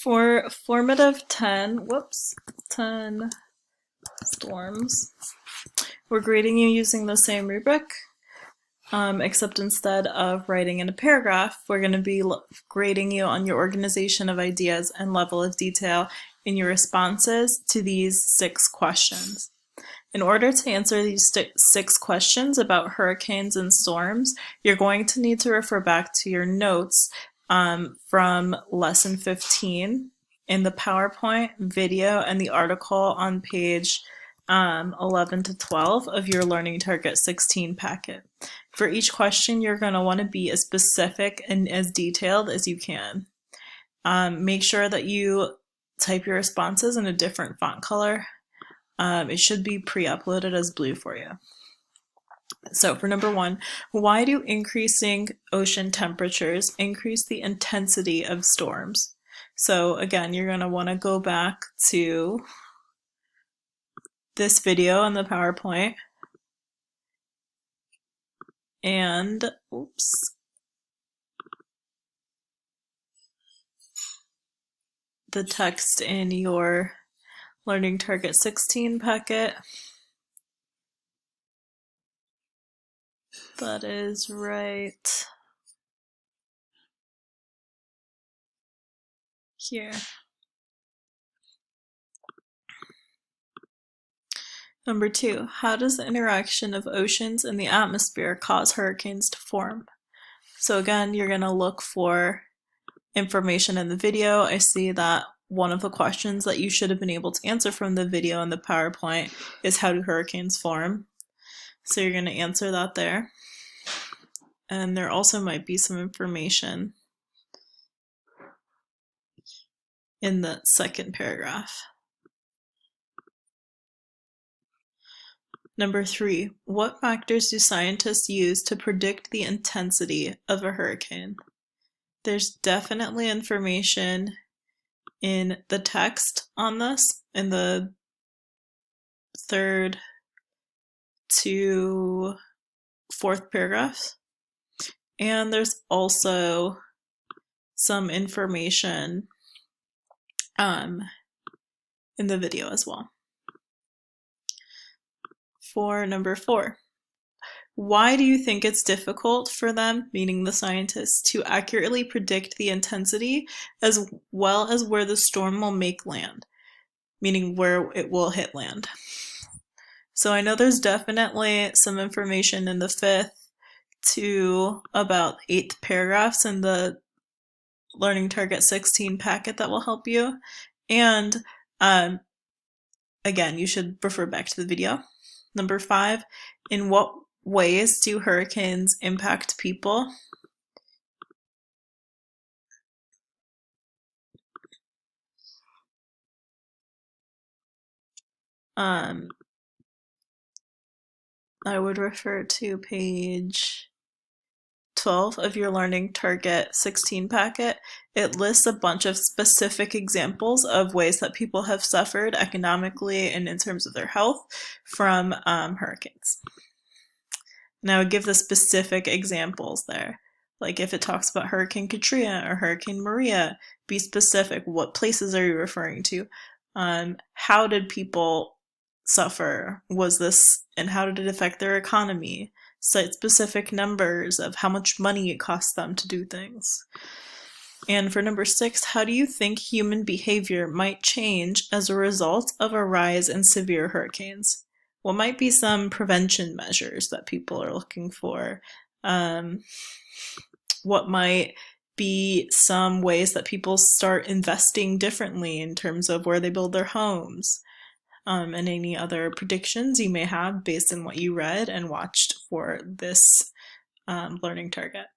For formative 10 storms, we're grading you using the same rubric, except instead of writing in a paragraph, we're going to be grading you on your organization of ideas and level of detail in your responses to these 6 questions. In order to answer these 6 questions about hurricanes and storms, you're going to need to refer back to your notes from lesson 15 in the PowerPoint, video, and the article on page 11 to 12 of your Learning Target 16 packet. For each question, you're going to want to be as specific and as detailed as you can. Make sure that you type your responses in a different font color. It should be pre-uploaded as blue for you. So for number 1, why do increasing ocean temperatures increase the intensity of storms? So again, you're going to want to go back to this video on the PowerPoint and the text in your Learning Target 16 packet. That is right here. Number 2, how does the interaction of oceans and the atmosphere cause hurricanes to form? So again, you're going to look for information in the video. I see that one of the questions that you should have been able to answer from the video and the PowerPoint is how do hurricanes form? So you're going to answer that there. And there also might be some information in the second paragraph. Number 3, what factors do scientists use to predict the intensity of a hurricane? There's definitely information in the text on this, in the 3rd to 4th paragraphs. And there's also some information in the video as well. For number 4, why do you think it's difficult for them, meaning the scientists, to accurately predict the intensity as well as where the storm will make land, meaning where it will hit land? So I know there's definitely some information in the 5th to about 8th paragraphs in the Learning Target 16 packet that will help you. And again, you should refer back to the video. Number 5, in what ways do hurricanes impact people? I would refer to page 12 of your Learning Target 16 packet. It lists a bunch of specific examples of ways that people have suffered economically and in terms of their health from hurricanes. Now I would give the specific examples there. Like if it talks about Hurricane Katrina or Hurricane Maria, be specific. What places are you referring to? How did people suffer? Was this, and how did it affect their economy? Cite specific numbers of how much money it costs them to do things. And for number 6, how do you think human behavior might change as a result of a rise in severe hurricanes? What might be some prevention measures that people are looking for? What might be some ways that people start investing differently in terms of where they build their homes? And any other predictions you may have based on what you read and watched for this learning target.